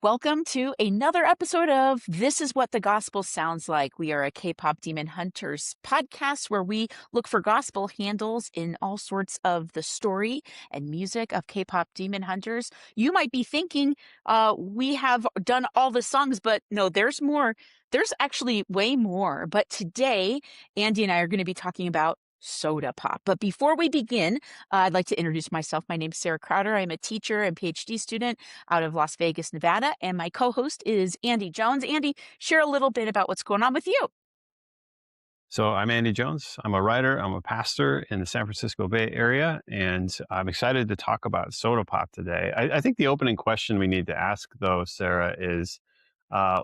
Welcome to another episode of This is What the Gospel Sounds Like. We are a K-pop Demon Hunters podcast where we look for gospel handles in all sorts of the story and music of K-pop Demon Hunters. You might be thinking we have done all the songs, but no, there's more. There's actually way more. But today, Andy and I are going to be talking about soda pop. But before we begin, I'd like to introduce myself. My name is Sarah Crowder. I'm a teacher and PhD student out of Las Vegas, Nevada, and my co-host is Andy Jones. Andy, share a little bit about what's going on with you. So I'm Andy Jones. I'm a writer. I'm a pastor in the San Francisco Bay Area, and I'm excited to talk about soda pop today. I think the opening question we need to ask, though, Sarah, is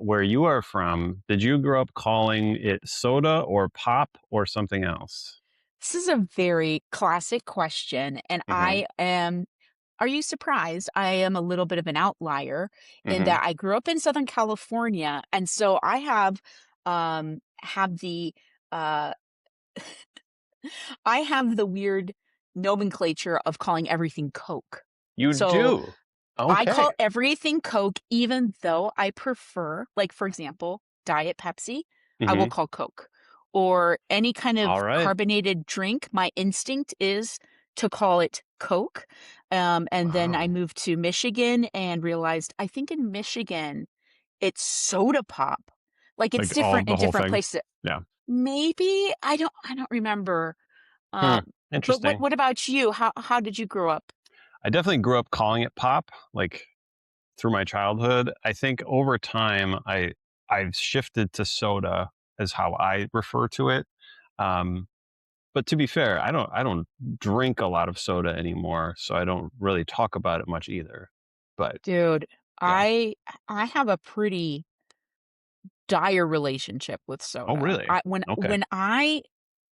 where you are from, did you grow up calling it soda or pop or something else? This is a very classic question, and Mm-hmm. are you surprised? I am a little bit of an outlier in Mm-hmm. that I grew up in Southern California, and so I have the uh I have the weird nomenclature of calling everything Coke. You So do? I Okay. call everything Coke, even though I prefer, like, for example, Diet Pepsi, I will Mm-hmm. call Coke. Or any kind All of right. carbonated drink, my instinct is to call it Coke. And then I Wow. moved to Michigan and realized I think in Michigan it's soda pop. Like it's Like all different the in whole different thing? places. Yeah. Maybe I don't remember. Hmm. But what Interesting. what about you? How did you grow up? I definitely grew up calling it pop, like through my childhood. I think over time I've shifted to soda as how I refer to it. Um, but to be fair, I don't drink a lot of soda anymore, so I don't really talk about it much either. But Dude, yeah. I have a pretty dire relationship with Oh, soda. really? I Okay. when I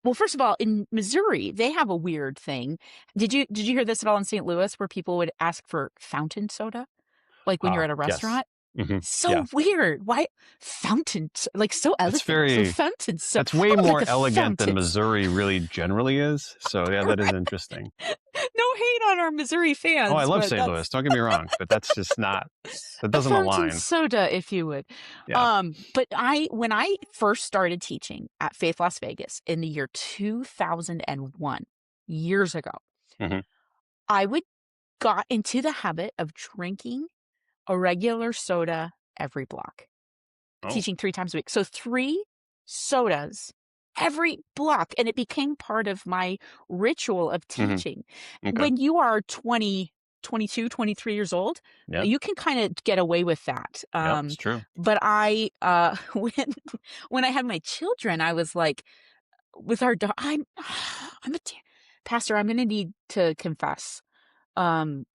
Well, first of all, in Missouri, they have a weird thing. Did you hear this at all in St. Louis where people would ask for fountain soda, like when you're at a Yes. restaurant? Hmm. Yeah. So weird. Why like so That's elegant. So very. fountain so That's way I would like more a elegant than fountain. Missouri really generally is. So yeah, that is interesting. No hate on our Missouri Oh, I fans, love but St. Louis. that's Don't get me wrong, but that's just not. That a doesn't fountain align. soda, if you would. Yeah. But when I first started teaching at Faith Las Vegas in the year 2001, years ago, Hmm. I would got into the habit of drinking a regular soda every block, Oh. teaching 3 times a week. So 3 sodas every block, and it became part of my ritual of Hmm. teaching. Okay. When you are 20, 22, 23 years old, Yep. you can kinda get away with that. Yep. It's true. But when I had my children, I was like, with our daughter, I'm a pastor, I'm gonna need to confess. Um,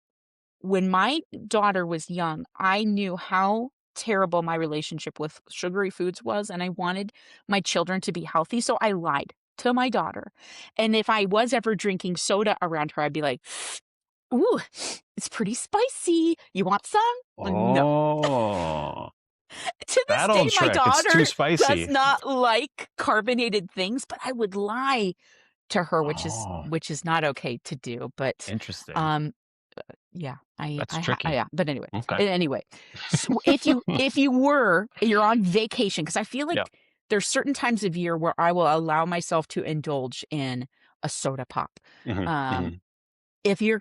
when my daughter was young, I knew how terrible my relationship with sugary foods was, and I wanted my children to be healthy, so I lied to my daughter. And if I was ever drinking soda around her, I'd be like, "Ooh, it's pretty spicy. You want some?" No. Oh, To this that day, old my trick. It's too daughter does spicy. not like carbonated things, but I would lie to her, Oh, which is not okay to do. But interesting. um, yeah, That's tricky. yeah. But anyway, Okay. anyway, so you're on vacation, because I feel Yeah. like there's certain times of year where I will allow myself to indulge in a soda pop. Hmm. Um, Hmm. if you're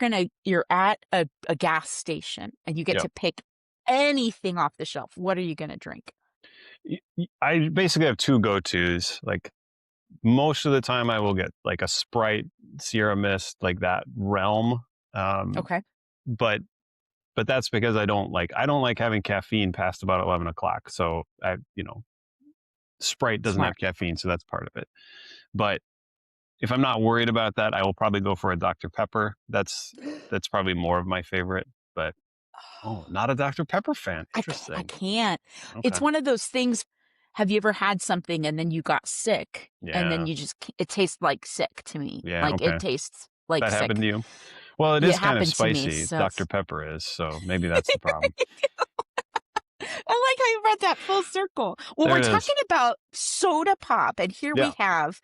at a gas station and you get Yeah. to pick anything off the shelf, what are you gonna drink? I basically have two go-tos. Like most of the time, I will get like a Sprite, Sierra Mist, like that realm. Um, Okay, but that's because I don't like having caffeine past about 11 o'clock. So Sprite doesn't smart. have caffeine, so that's part of it. But if I'm not worried about that, I will probably go for a Dr. Pepper. That's probably more of my favorite. But oh, not a Dr. Pepper fan. I Interesting. can't. It's Okay. one of those things. Have you ever had something and then you got sick and then Yeah. you just it tastes like sick to me. Yeah. Like it Okay. tastes like That happened sick. to you. Well, it It is kind of happened to me, spicy. so Dr. Pepper is, so maybe that's the problem. I like how you brought that full circle. Well, There we're it is. talking about soda pop, and here we Yeah. have,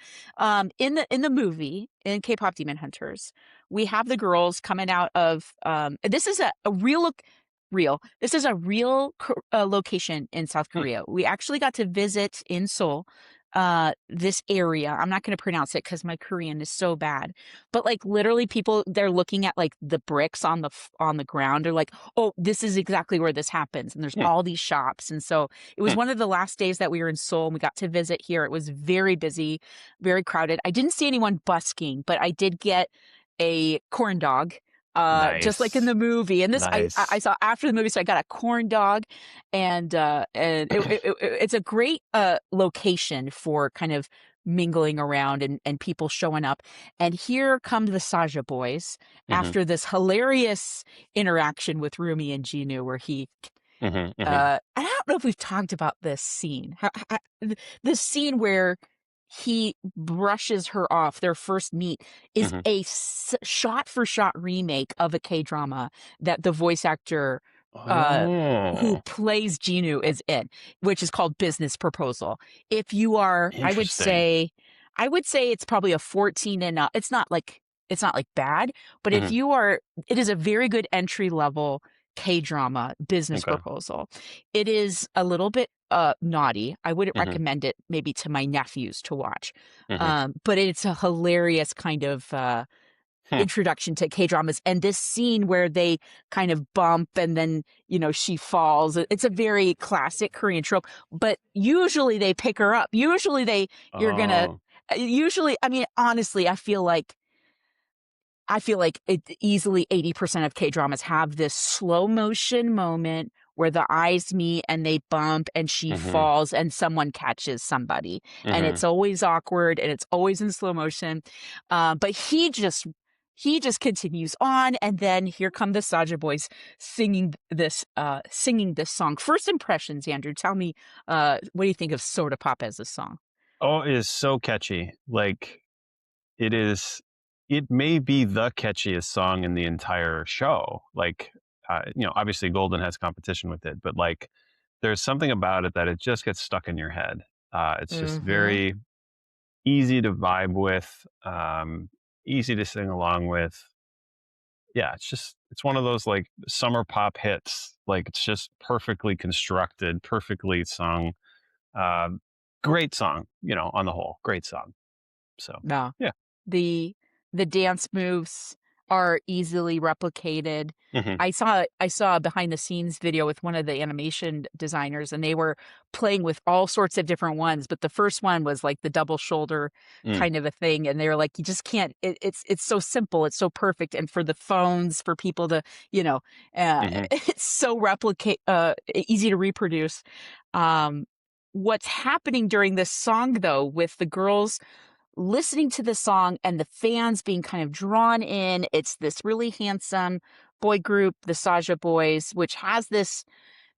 in the movie in K-pop Demon Hunters, we have the girls coming out of. This is a real look. real. This is a real location in South Hmm. Korea. We actually got to visit in Seoul, this area. I'm not going to pronounce it because my Korean is so bad. But like literally, people they're looking at like the bricks on the ground. They're like, "Oh, this is exactly where this happens." And there's Hmm. all these shops. And so it was Hmm. one of the last days that we were in Seoul, and we got to visit here. It was very busy, very crowded. I didn't see anyone busking, but I did get a corn dog, just like in Nice. the movie. And this I Nice. saw after the movie, so I got a corn dog, and it's a great location for kind of mingling around and people showing up. And here come the Saja Boys Hmm. after this hilarious interaction with Rumi and Jinu, where he Hmm. Hmm. I don't know if we've talked about this scene. This scene where he brushes her off, their first meet, is Hmm. a shot for shot remake of a K drama that the voice actor uh, who Oh, plays Jinu is in, which is called Business Proposal. If you are, interesting. I would say it's probably a 14 and up. It's not like bad, but if Hmm. you are, it is a very good entry level K drama Business Okay. Proposal. It is a little bit naughty. I wouldn't Hmm. recommend it maybe to my nephews to watch. Hmm. But it's a hilarious kind of Hmm. introduction to K dramas. And this scene where they kind of bump and then, she falls. It's a very classic Korean trope, but usually they pick her up. You're gonna, Oh. usually, I mean, honestly, I feel like easily 80% of K dramas have this slow motion moment where the eyes meet and they bump and she Hmm. falls and someone catches somebody. And Hmm. it's always awkward and it's always in slow motion. But he just continues on. And then here come the Saja Boys singing this song. First impressions, Andrew, tell me, what do you think of Soda Pop as a song? Oh, it is so catchy. Like it is, it may be the catchiest song in the entire show. Like, obviously Golden has competition with it, but like, there's something about it that it just gets stuck in your head. It's just Mm-hmm. very easy to vibe with, easy to sing along with. Yeah, it's one of those like summer pop hits. Like it's just perfectly constructed, perfectly sung. Um, Great song, on the whole, great song. So No. yeah. The the dance moves are easily replicated. Hmm. I saw a behind the scenes video with one of the animation designers, and they were playing with all sorts of different ones, but the first one was like the double shoulder Mm. kind of a thing, and they were like, you just can't, it's so simple, it's so perfect, and for the phones, for people to, you know, Hmm. it's so easy to reproduce. Um what's happening during this song though, with the girls listening to the song and the fans being kind of drawn in. It's this really handsome boy group, the Saja Boys, which has this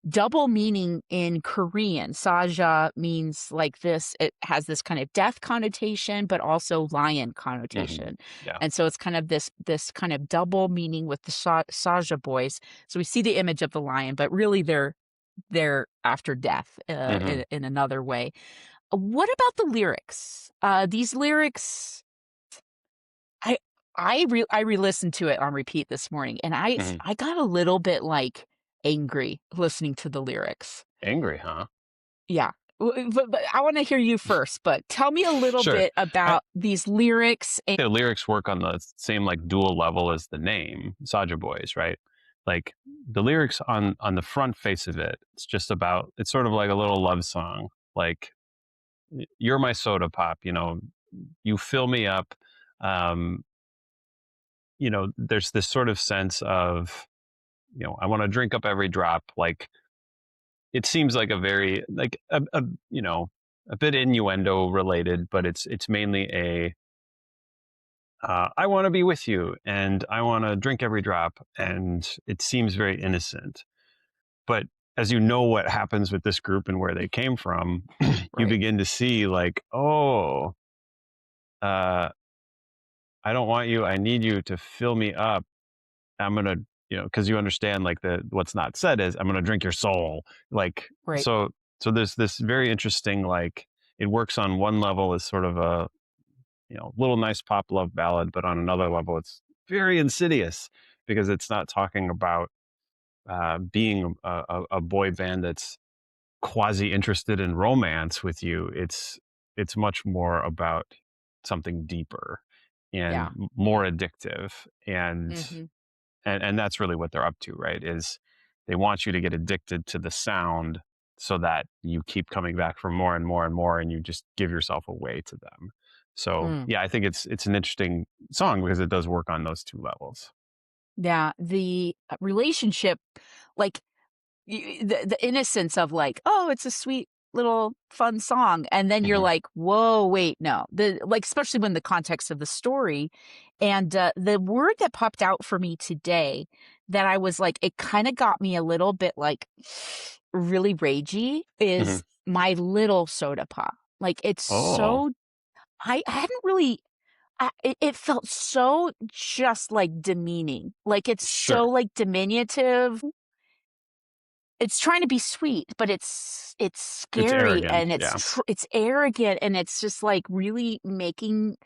double meaning in Korean. Saja means like this, it has this kind of death connotation, but also lion Hmm. connotation. Yeah. And so it's kind of this kind of double meaning with the Saja Boys. So we see the image of the lion, but really they're after death, Hmm. in another way. What about the lyrics? These lyrics, I I re-listened to it on repeat this morning, and Hmm. I got a little bit like angry listening to the lyrics. Angry, huh? Yeah. But I want to hear you first, but tell me a little Sure. bit I about these lyrics. And The lyrics work on the same like dual level as the name, Saja Boys, right? Like the lyrics on the front face of it, it's sort of like a little love song. Like you're my soda pop, you fill me up. Um, there's this sort of sense of, I want to drink up every drop. Like it seems like a very like a bit innuendo related, but it's mainly I want to be with you and I want to drink every drop, and it seems very innocent. But as you know what happens with this group and where they came from, you right, begin to see like, oh, uh, I don't want you. I need you to fill me up. I'm gonna, because you understand like what's not said is I'm gonna drink your soul. Like right. so there's this very interesting like it works on one level as sort of a little nice pop love ballad, but on another level it's very insidious because it's not talking about being a boy band that's quasi interested in romance with you. It's much more about something deeper and Yeah. more addictive, and Mhm. and that's really what they're up to, right? Is they want you to get addicted to the sound so that you keep coming back for more and more and more, and you just give yourself away to them. So Mm. yeah, I think it's an interesting song because it does work on those two levels. Yeah, the, relationship, like, the innocence of like, "Oh, it's a sweet little fun song," and then you're Hmm. like, "Whoa, wait, no." The like, especially when the context of the story, and, the word that popped out for me today that I was like, it kinda got me a little bit, like, really ragey Hmm. is "My Little Soda Pop." Like, it's Oh, so I hadn't really it felt so just, like, demeaning. Like, it's so, sure. like, diminutive. It's trying to be sweet, but it's It's scary arrogant. and Yeah. it's arrogant, and it's just, like, really making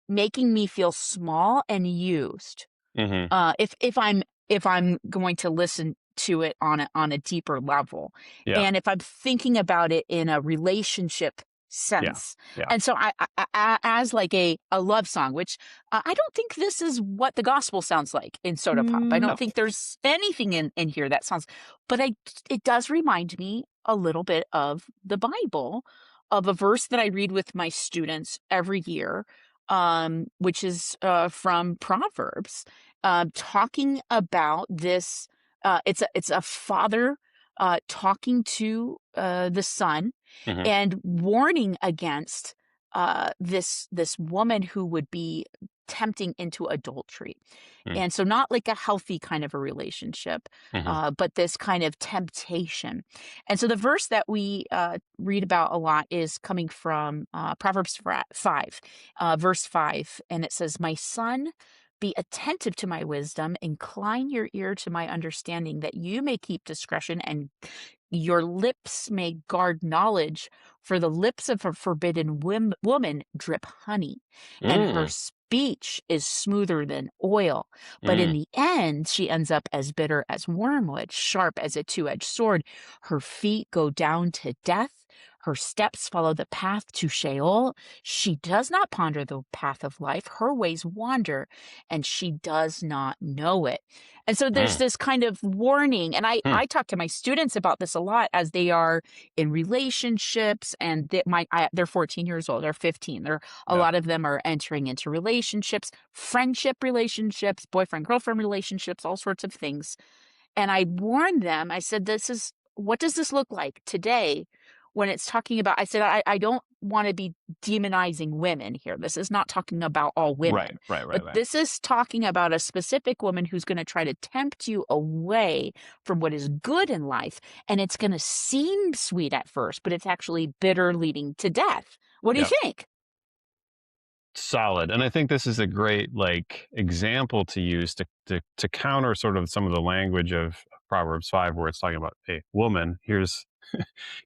me feel small and used. Hmm. If I'm going to listen to it on a deeper level, Yeah. and if I'm thinking about it in a relationship Yeah. sense. Yeah. And so as like a love song, which, I don't think this is what the gospel sounds like in Soda Pop. I don't No. think there's anything in here that sounds, but it does remind me a little bit of the Bible, of a verse that I read with my students every year, which is, from Proverbs, talking about this. It's a father, talking to, the son, Hmm. and warning against, this woman who would be tempting into adultery. And so not like a healthy kind of a relationship, Hmm. but this kind of temptation. And so the verse that we, read about a lot is coming from, Proverbs 5, verse 5, and it says, "My son, be attentive to my wisdom, incline your ear to my understanding, that you may keep discretion and your lips may guard knowledge, for the lips of a forbidden woman drip honey, and her Mm. speech is smoother than oil. But in Mm. the end, she ends up as bitter as wormwood, sharp as a two-edged sword. Her feet go down to death. Her steps follow the path to Sheol. She does not ponder the path of life. Her ways wander, and she does not know it." And so there's Mm. this kind of warning. And I, Mm. I talk to my students about this a lot as they are in relationships, and they're 14 years old, they're 15. A Yeah. lot of them are entering into relationships, friendship relationships, boyfriend, girlfriend relationships, all sorts of things. And I warned them, I said, what does this look like today when it's talking about, I said, I don't want to be demonizing women here. This is not talking about all Right. women, Right. but Right. Right. this is talking about a specific woman who's going to try to tempt you away from what is good in life. And it's going to seem sweet at first, but it's actually bitter, leading to death. What do you Yeah. think? Solid. And I think this is a great like example to use to counter sort of some of the language of Proverbs 5 where it's talking about a woman. Here's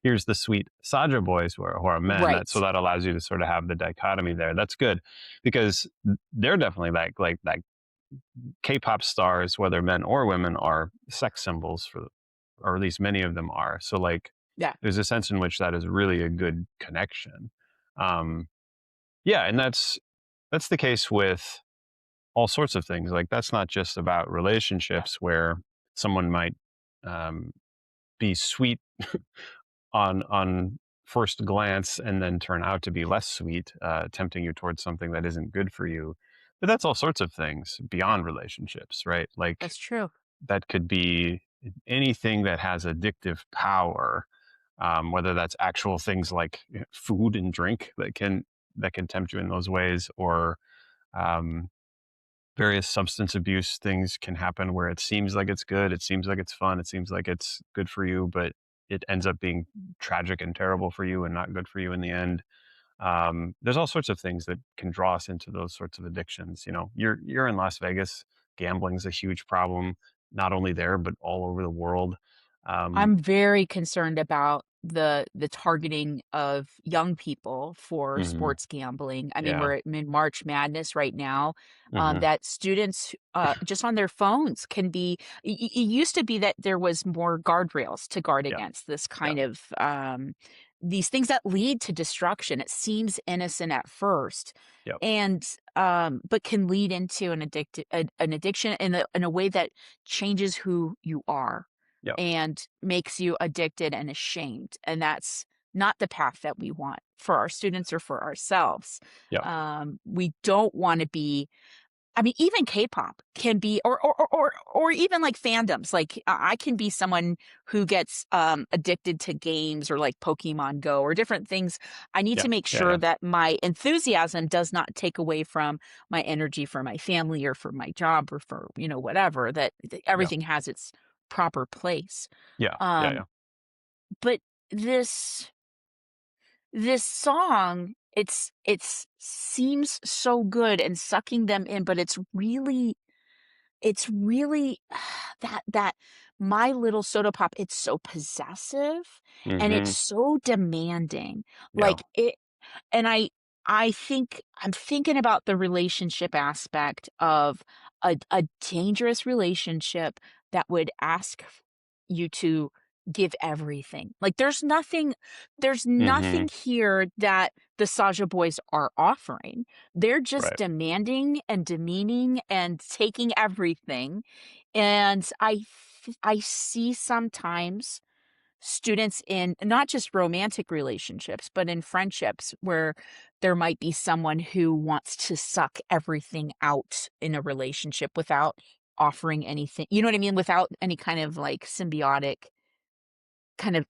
the sweet Saja boys who are men. So Right. that allows you to sort of have the dichotomy there. That's good because they're definitely like K-pop stars, whether men or women, are sex symbols for, or at least many of them are. So like Yeah. there's a sense in which that is really a good connection. Um, yeah, and that's the case with all sorts of things. Like that's not just about relationships where someone might um, be sweet on first glance and then turn out to be less sweet, tempting you towards something that isn't good for you. But that's all sorts of things beyond relationships, right? Like That's true. that could be anything that has addictive power, whether that's actual things like food and drink that can tempt you in those ways, or um, various substance abuse things can happen where it seems like it's good, it seems like it's fun, it seems like it's good for you, but it ends up being tragic and terrible for you and not good for you in the end. There's all sorts of things that can draw us into those sorts of addictions. You're in Las Vegas. Gambling's a huge problem, not only there but all over the world. Um, I'm very concerned about the targeting of young people for Mhm. sports gambling. I mean, Yeah. we're in March Madness right now, Mhm. that students, just on their phones can be it used to be that there was more guardrails to guard Yeah. against this Yeah. kind of, these things that lead to destruction. It seems innocent at first, Yep. and, but can lead into an addiction in a way that changes who you are Yep. and makes you addicted and ashamed, and that's not the path that we want for our students or for ourselves. Yep. We don't wanna be I mean, even K-pop can be or even, like, fandoms, like, I can be someone who gets, addicted to games or, like, Pokemon Go or different things. I need Yeah. to make Yeah. sure Yeah. that my enthusiasm does not take away from my energy for my family or for my job or for, whatever, that Yeah. everything has its proper place. Yeah. Yeah. Um, Yeah. but this song, it's seems so good and sucking them in, but it's really that My Little Soda Pop, it's so possessive and it's Mhm. so demanding. Yeah. Like it and I think I'm thinking about the relationship aspect of a dangerous relationship that would ask you to give everything. Like there's Mhm. nothing here that the Saja Boys are offering. They're just Right. demanding and demeaning and taking everything. And I see sometimes students in not just romantic relationships, but in friendships where there might be someone who wants to suck everything out in a relationship without offering anything. You know what I mean? Without any kind of like symbiotic kind of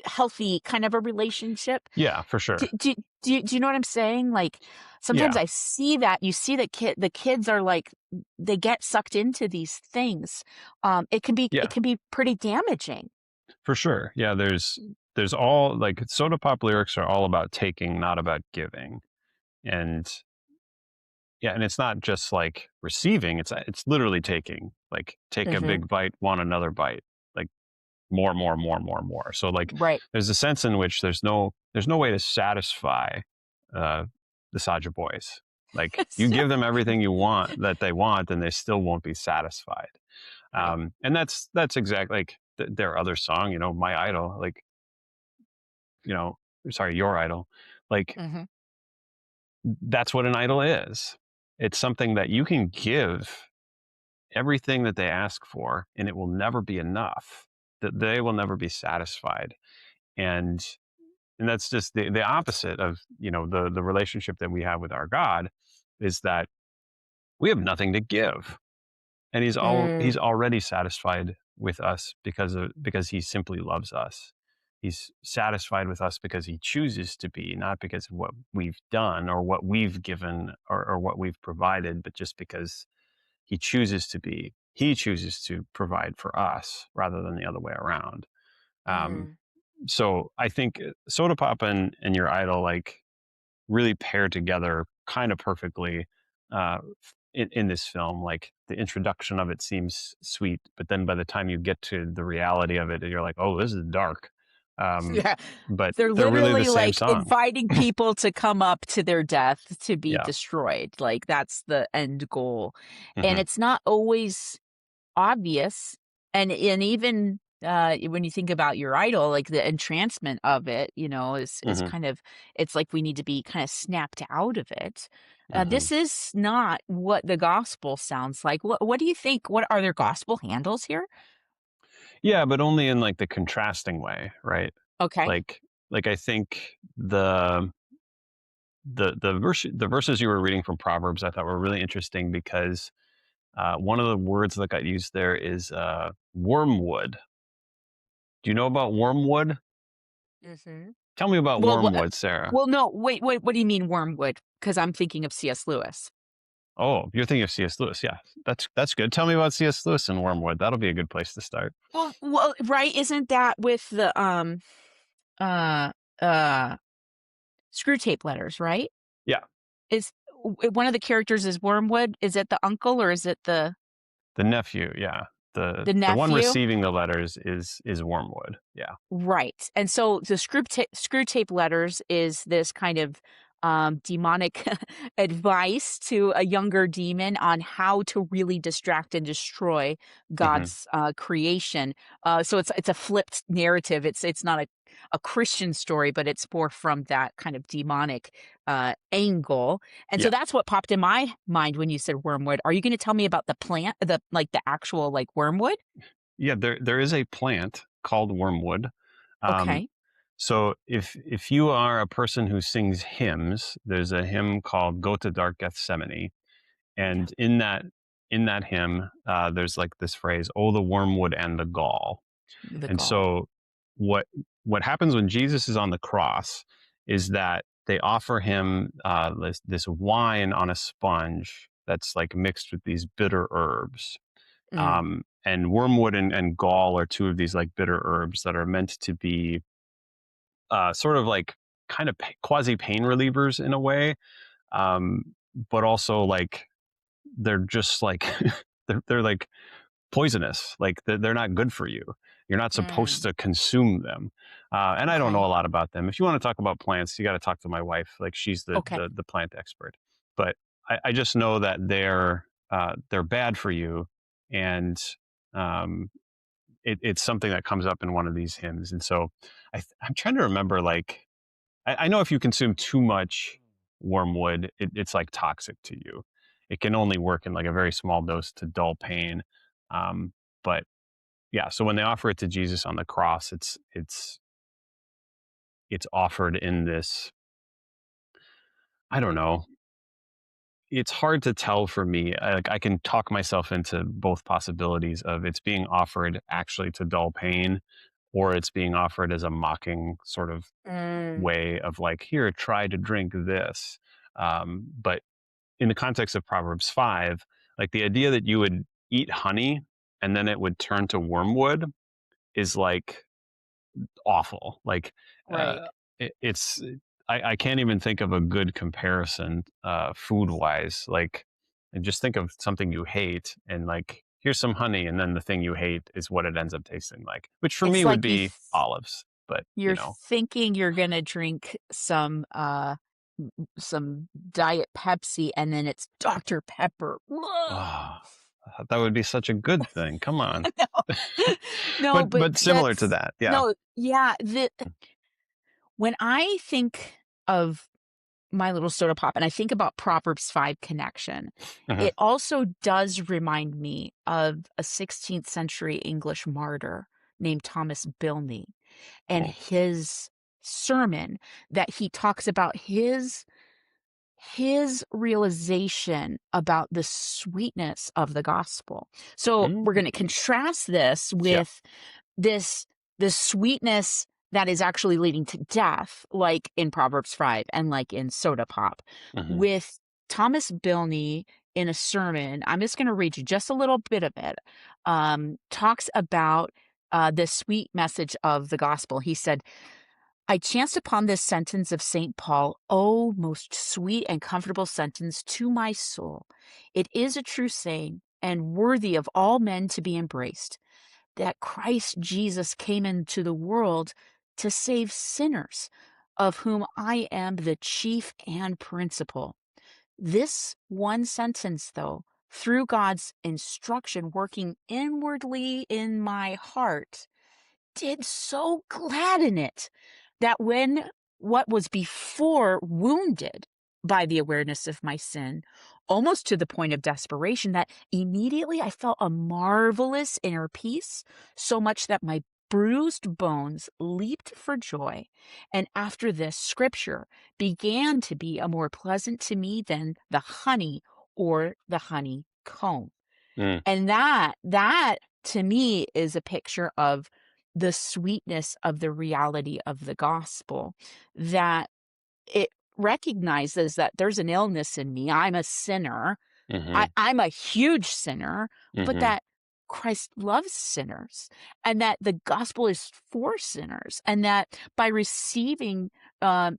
healthy kind of a relationship. Yeah, for Do, sure. do, do you know what I'm saying? Like sometimes Yeah. I see that you see the kids are like they get sucked into these things. It Yeah, can be pretty damaging. for sure. Yeah, there's all like soda pop lyrics are all about taking, not about giving. And yeah, and it's not just like receiving, it's literally taking. Like take a Mhm. big bite, want another bite. Like more, more, more, more, more. So like Right. there's a sense in which there's no way to satisfy uh the Saja boys. Like you So give them everything you want that they want and they still won't be satisfied. right. And that's exactly like their other song, My Idol, like, you know, sorry, Your Idol. Like Mhm. that's what an idol is. It's something that you can give everything that they ask for and it will never be enough. That they will never be satisfied. And and that's just the opposite of, the relationship that we have with our God is that we have nothing to give. And Mm, he's already satisfied with us because he simply loves us. He's satisfied with us because he chooses to be, not because of what we've done or what we've given or what we've provided, but just because he chooses to be. He chooses to provide for us rather than the other way around. Um, mm, so I think Soda Pop and Your Idol like really pair together kind of perfectly uh, in this film. Like the introduction of it seems sweet, but then by the time you get to the reality of it, you're like, oh, this is dark. Um, yeah. but They're they're really the literally, same like, song. inviting people to come up to their death to be Yeah. destroyed, like, that's the end goal, and Hmm. it's not always obvious, and even, when you think about your idol, like, the entrancement of it, is Hmm. kind of it's like we need to be kinda snapped out of it. Hmm. This is not what the gospel sounds like. What do you think? What are there gospel handles here? Yeah, but only in like the contrasting way, right? Okay. Like, like I think the verses you were reading from Proverbs I thought were really interesting because one of the words that got used there is wormwood. Do you know about wormwood? Mhm. Tell me about Well, wormwood, Sarah. no, wait, what do you mean wormwood? Because 'Cause I'm thinking of C.S. Lewis. Oh, you're thinking of C.S. Lewis. Yeah, that's good. Tell me about C.S. Lewis and wormwood. That'll be a good place to start. Well, right, isn't that with the, uh, uh, Screw Tape Letters, right? Yeah, Is one of the characters is Wormwood? Is it the uncle or is it the the nephew. Yeah, The the one nephew? receiving the letters is Wormwood. Yeah. Right. And so the screw tape letters is this kind of demonic advice to a younger demon on how to really distract and destroy Hmm. God's creation. So it's a flipped narrative. It's not a Christian story, but it's more from that kind of demonic angle. And so Yeah. that's what popped in my mind when you said wormwood. Are you going to tell me about the plant, the actual like wormwood? Yeah. There is a plant called wormwood. Um, Okay. so if you are a person who sings hymns, there's a hymn called "Go to Dark Gethsemane," Yeah. and in that hymn, there's like this phrase, "Oh, the wormwood and the gall." The And gall. so what what happens when Jesus is on the cross is that they offer him this wine on a sponge that's like mixed with these bitter herbs. Mm, And wormwood and gall are two of these like bitter herbs that are meant to be sort of like kind of quasi pain relievers in a way, um, but also like they're just like they're like poisonous. Like they're not good for you. You're not supposed mm, to consume them. And I don't know okay. a lot about them. If you want to talk about plants, you got to talk to my wife. Like she's Okay. the plant expert. But I just know that they're bad for you, and um, it's something that comes up in one of these hymns. And so I'm trying to remember. Like I know if you consume too much wormwood, it's like toxic to you. It can only work in like a very small dose to dull pain. But yeah, so when they offer it to Jesus on the cross, it's offered in this, I don't know. It's hard to tell for me. Like I can talk myself into both possibilities of it's being offered actually to dull pain, or it's being offered as a mocking sort of Mm, way of like, here, try to drink this. But in the context of Proverbs 5, like the idea that you would eat honey and then it would turn to wormwood is like awful. Like right. uh, it's I can't even think of a good comparison food wise. Like, and just think of something you hate and like here's some honey, and then the thing you hate is what it ends up tasting like, which for It's me would like be olives. But you you're know, thinking you're gonna drink some Diet Pepsi, and then it's Dr. Pepper. Whoa. oh, that would be such a good thing. Come on, No. No, but but similar to that's that, yeah. no, yeah, when I think of My Little Soda Pop, and I think about Proverbs 5 connection, Hmm. it also does remind me of a 16th century English martyr named Thomas Bilney and Cool. his sermon that he talks about his realization about the sweetness of the gospel. So we're Mm. going to contrast this Yeah. with this this sweetness that is actually leading to death, like in Proverbs 5 and like in Soda Pop, Hmm. with Thomas Bilney in a sermon. I'm just going to read you just a little bit of it. Talks about the sweet message of the gospel. He said, I chanced upon this sentence of St. Paul, oh, most sweet and comfortable sentence to my soul. It is a true saying and worthy of all men to be embraced, that Christ Jesus came into the world to save sinners, of whom I am the chief and principal. This one sentence, though, through God's instruction working inwardly in my heart, did so gladden it that when what was before wounded by the awareness of my sin, almost to the point of desperation, that immediately I felt a marvelous inner peace, so much that my bruised bones leaped for joy. And after this, scripture began to be a more pleasant to me than the honey or the honeycomb. Mm. And that to me is a picture of the sweetness of the reality of the gospel, that it recognizes that there's an illness in me. I'm a sinner. Hmm. I'm a huge sinner, but Hmm. that Christ loves sinners and that the gospel is for sinners, and that by receiving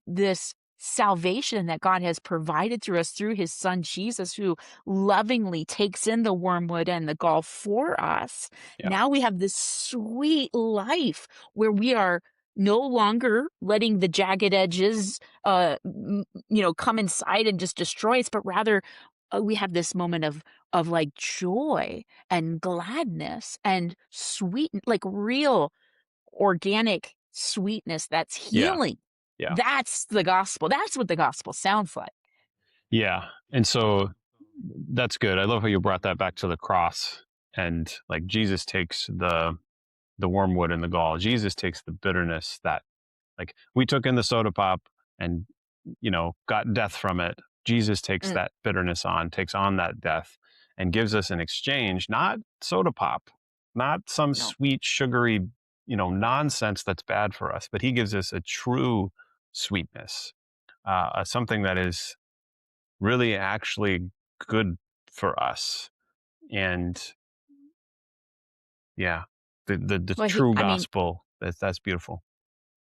this salvation that God has provided through us through his son Jesus, who lovingly takes in the wormwood and the gall for us. Yeah. Now we have this sweet life where we are no longer letting the jagged edges, come inside and just destroy us, but rather we have this moment of like joy and gladness and sweet, like real organic sweetness that's Yeah. healing. Yeah. That's the gospel. That's what the gospel sounds like. Yeah. And so that's good. I love how you brought that back to the cross, and like Jesus takes the wormwood and the gall. Jesus takes the bitterness that like we took in the soda pop and got death from it. Jesus takes Mm, that bitterness on, takes on that death, and gives us an exchange, not soda pop, not some no. sweet sugary nonsense that's bad for us, but he gives us a true sweetness, something that is really actually good for us. And yeah, the Well, true I mean, gospel, that's beautiful.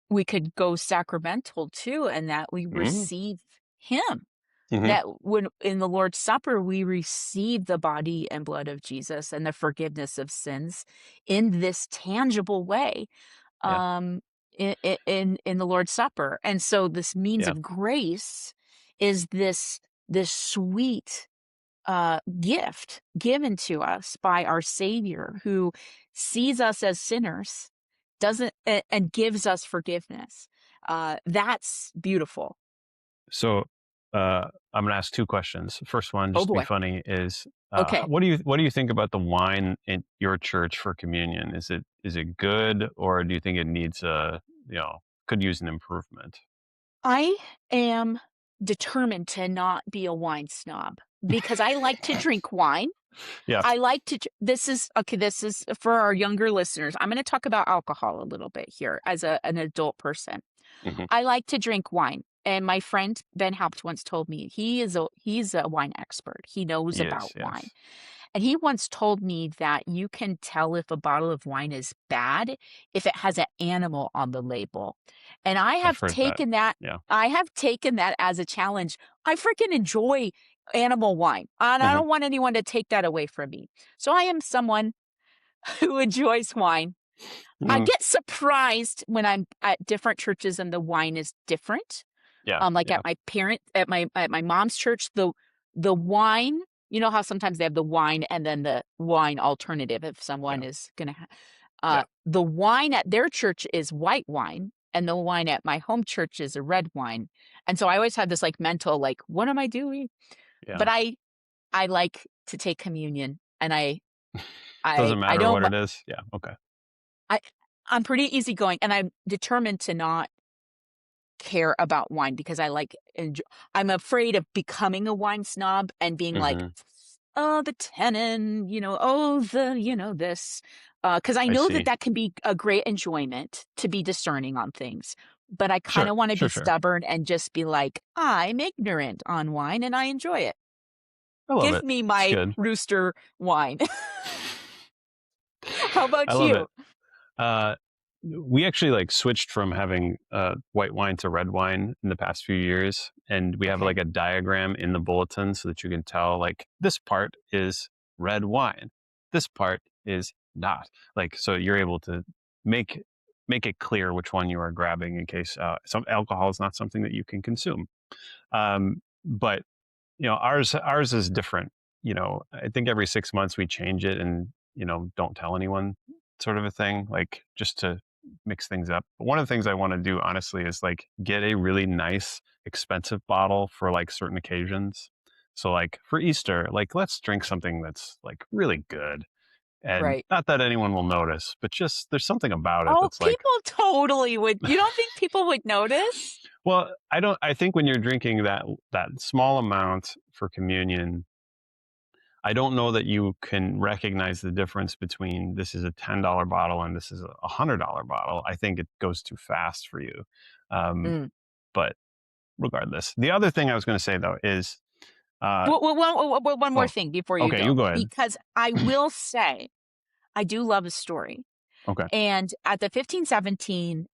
we could go sacramental too, and that we Mm-hmm. receive him. Mm-hmm. That when in the Lord's Supper, we receive the body and blood of Jesus and the forgiveness of sins in this tangible way, Yeah. um, in the Lord's Supper. And so this means Yeah. of grace is this sweet gift given to us by our Savior, who sees us as sinners, doesn't and gives us forgiveness. That's beautiful. So I'm going to ask two questions. First one, Oh just to be boy. funny, is Okay. what do you think about the wine in your church for communion? Is it good, or do you think it needs could use an improvement? I am determined to not be a wine snob because I like to drink wine. Yeah. I like to this is okay, this is for our younger listeners. I'm going to talk about alcohol a little bit here as an adult person. Hmm. I like to drink wine. And my friend Ben Haupt once told me he's a wine expert. He knows He is. about wine. Yes, And he once told me that you can tell if a bottle of wine is bad if it has an animal on the label. And I've heard that. Yeah. I have taken that as a challenge. I freaking enjoy animal wine, and I Hmm. don't want anyone to take that away from me. So I am someone who enjoys wine. I Hmm. get surprised when I'm at different churches and the wine is different. Yeah. Like Yeah. at my mom's church, the wine, you know how sometimes they have the wine and then the wine alternative if someone Yeah. is gonna Yeah. the wine at their church is white wine and the wine at my home church is a red wine. And so I always have this like mental like, what am I doing? Yeah. But I like to take communion and Doesn't I matter don't what it is. Yeah. Okay. I I'm pretty easygoing and I'm determined to not care about wine because I'm afraid of becoming a wine snob and being like, Hmm. "Oh, the tannin, oh, this." Because I I know that see. that can be a great enjoyment to be discerning on things, but I Sure. kinda wanna be Sure. Sure. stubborn and just be like, "I'm ignorant on wine and I enjoy it. I love Give it. me It's my good. rooster wine." How I about love it. you? Uh, we actually like switched from having white wine to red wine in the past few years, and we have Okay. like a diagram in the bulletin so that you can tell like this part is red wine, this part is not. Like so, you're able to make make it clear which one you are grabbing in case some alcohol is not something that you can consume. But ours is different. I think every 6 months we change it, and don't tell anyone, sort of a thing, like just to mix things up. But one of the things I want to do honestly is like get a really nice expensive bottle for like certain occasions. So like for Easter, like let's drink something that's like really good, and Right. not that anyone will notice, but just there's something about it Oh, that's like, people totally would. You don't think people would notice? well, I think when you're drinking that small amount for communion, I don't know that you can recognize the difference between this is a $10 bottle and this is a $100 bottle. I think it goes too fast for you. Um, Mm. but regardless, the other thing I was going to say though is, uh, One more oh, thing before you okay, you go, go ahead. because I will say I do love a story. Okay. And at the 1517,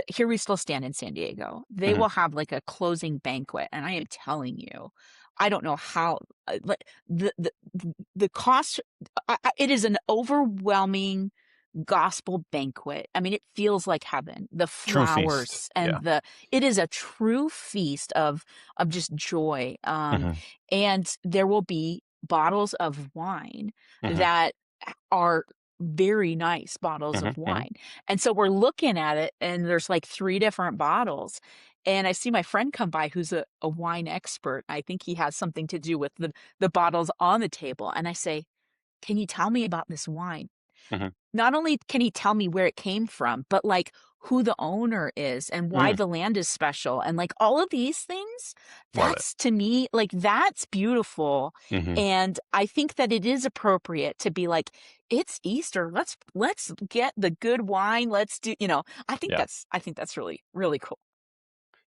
here we still stand in San Diego, they Hmm. will have like a closing banquet. And I am telling you, I don't know how, like the cost, it is an overwhelming gospel banquet. I mean, it feels like heaven. The True feast. flowers Yeah. and it is a true feast of just joy. Hmm. And there will be bottles of wine Hmm. that are very nice bottles Hmm. of Hmm. wine. And so we're looking at it and there's like three different bottles. And I see my friend come by who's a wine expert. I think he has something to do with the bottles on the table. And I say, can you tell me about this wine? Hmm. Not only can he tell me where it came from, but like who the owner is and why Mm, the land is special and like all of these things, love it. that's to me, like that's beautiful. Hmm. And I think that it is appropriate to be like, it's Easter. Let's get the good wine. Let's do, Yeah. I think that's really, really cool.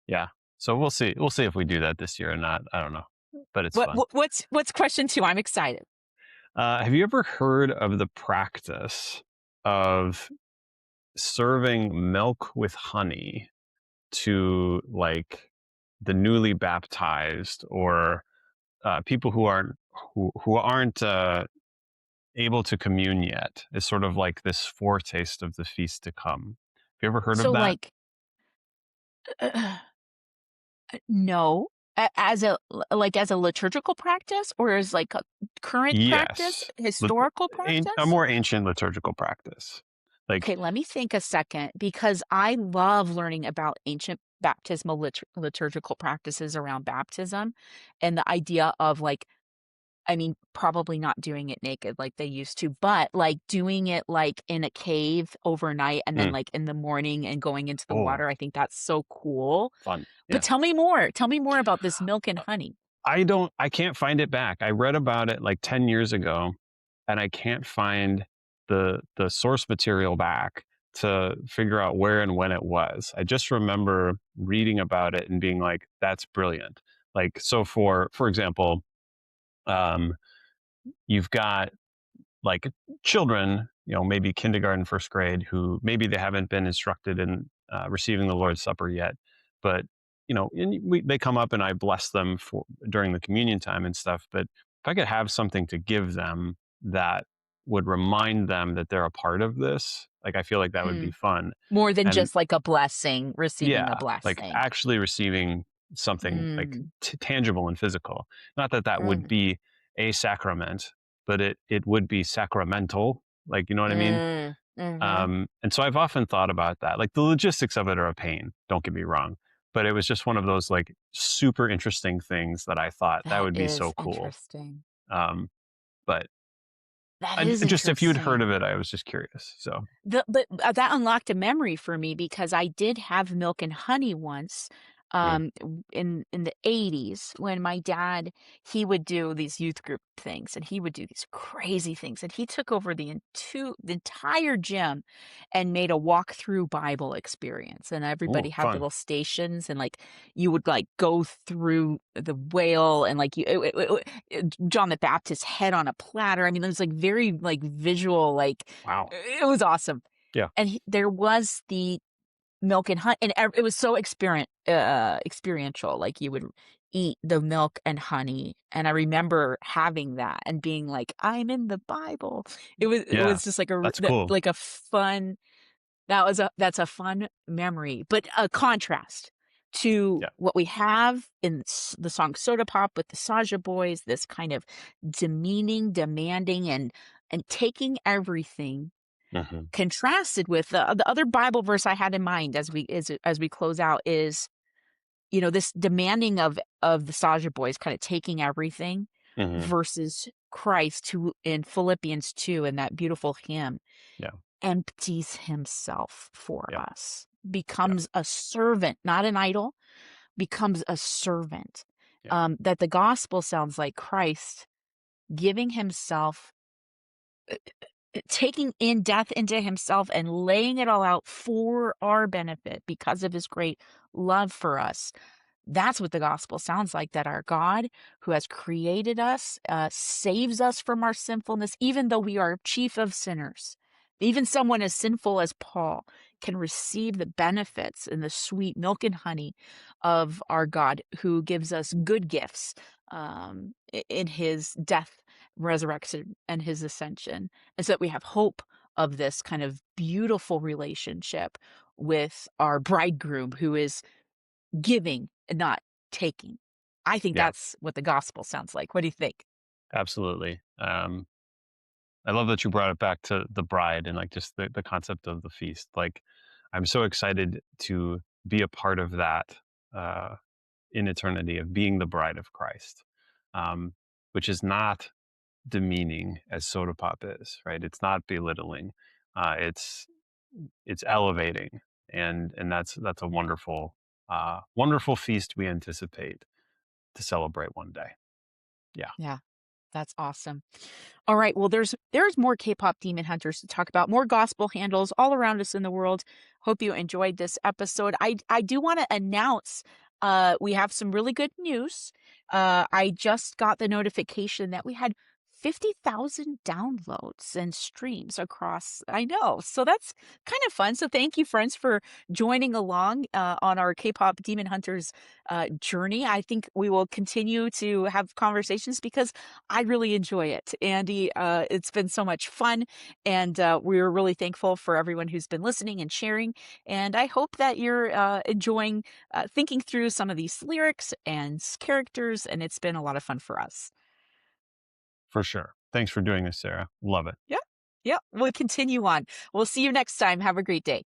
Yeah. So we'll see. We'll see if we do that this year or not. I don't know, but it's fun. What's question two? I'm excited. Have you ever heard of the practice of serving milk with honey to like the newly baptized or people who aren't able to commune yet? It's sort of like this foretaste of the feast to come. Have you ever heard of So that? like, no, as a like as a liturgical practice or as like a current practice, Yes. historical A practice? more ancient liturgical practice. Like, Okay, let me think a second because I love learning about ancient baptismal liturgical practices around baptism and the idea of like, I mean, probably not doing it naked like they used to, but like doing it like in a cave overnight and then mm, like in the morning and going into the oh, water. I think that's so cool. fun. But Yeah. tell me more. Tell me more about this milk and honey. I can't find it back. I read about it like 10 years ago and I can't find the source material back to figure out where and when it was. I just remember reading about it and being like, that's brilliant. Like, so for example, um, you've got like children, maybe kindergarten, first grade, who maybe they haven't been instructed in receiving the Lord's Supper yet, but they come up and I bless them for during the communion time and stuff. But if I could have something to give them that would remind them that they're a part of this, like I feel like that would be Mm. fun. More than And just like a blessing, receiving a yeah, like blessing. actually receiving something like Mm. tangible and physical. Not that that would Mm. be a sacrament, but it would be sacramental. Like, you know what I mean? Mm. Mhm. And so I've often thought about that. Like the logistics of it are a pain. Don't get me wrong, but it was just one of those like super interesting things that I thought that That would be so is cool. interesting. Um, but That is just if you'd heard interesting. of it, I was just curious. So, That unlocked a memory for me because I did have milk and honey once, mm, in the '80s when my dad, he would do these youth group things, and he would do these crazy things, and he took over the entire gym and made a walk-through Bible experience, and everybody ooh, had fun. little stations, and, like, you would, like, go through the whale and, like, John the Baptist's head on a platter. I mean, it was, like, very, like, visual, like, Wow. it was awesome. Yeah. And there was the milk and honey, and it was so experiential. Like you would eat the milk and honey, and I remember having that and being like, "I'm in the Bible." It Yeah. was just like That's cool. like a fun, that's a fun memory, but a contrast to Yeah. what we have in the song Soda Pop with the Saja Boys. This kind of demeaning, demanding, and taking everything, Hmm. contrasted with the other Bible verse I had in mind as we close out is, this demanding of the Saja Boys kind of taking everything Hmm. versus Christ, who in Philippians 2 in that beautiful hymn Yeah. empties himself for Yeah. us, Yeah. becomes a servant, not an idol, becomes a servant. Yeah. That the gospel sounds like Christ giving himself, taking in death into himself and laying it all out for our benefit because of his great love for us. That's what the gospel sounds like, that our God, who has created us, saves us from our sinfulness, even though we are chief of sinners. Even someone as sinful as Paul can receive the benefits and the sweet milk and honey of our God, who gives us good gifts in his death, resurrection, and his ascension. And so that we have hope of this kind of beautiful relationship with our bridegroom who is giving and not taking. I think Yeah, that's what the gospel sounds like. What do you think? absolutely. I love that you brought it back to the bride and like just the concept of the feast. Like, I'm so excited to be a part of that uh, in eternity of being the bride of Christ, um, which is not demeaning as soda pop is, right? It's not belittling. It's elevating, and that's a wonderful wonderful feast we anticipate to celebrate one day. Yeah, Yeah. That's awesome. All right. Well, there's more K-pop demon hunters to talk about, more gospel handles all around us in the world. Hope you enjoyed this episode. I do want to announce we have some really good news. I just got the notification that we had 50,000 downloads and streams across. I know. So that's kind of fun. So thank you, friends, for joining along on our K-pop demon hunters journey. I think we will continue to have conversations because I really enjoy it, Andy. It's been so much fun, and we're really thankful for everyone who's been listening and sharing. And I hope that you're enjoying thinking through some of these lyrics and characters, and it's been a lot of fun for us. for sure. Thanks for doing this, Sarah. Love it. Yeah. Yeah. We'll continue on. We'll see you next time. Have a great day.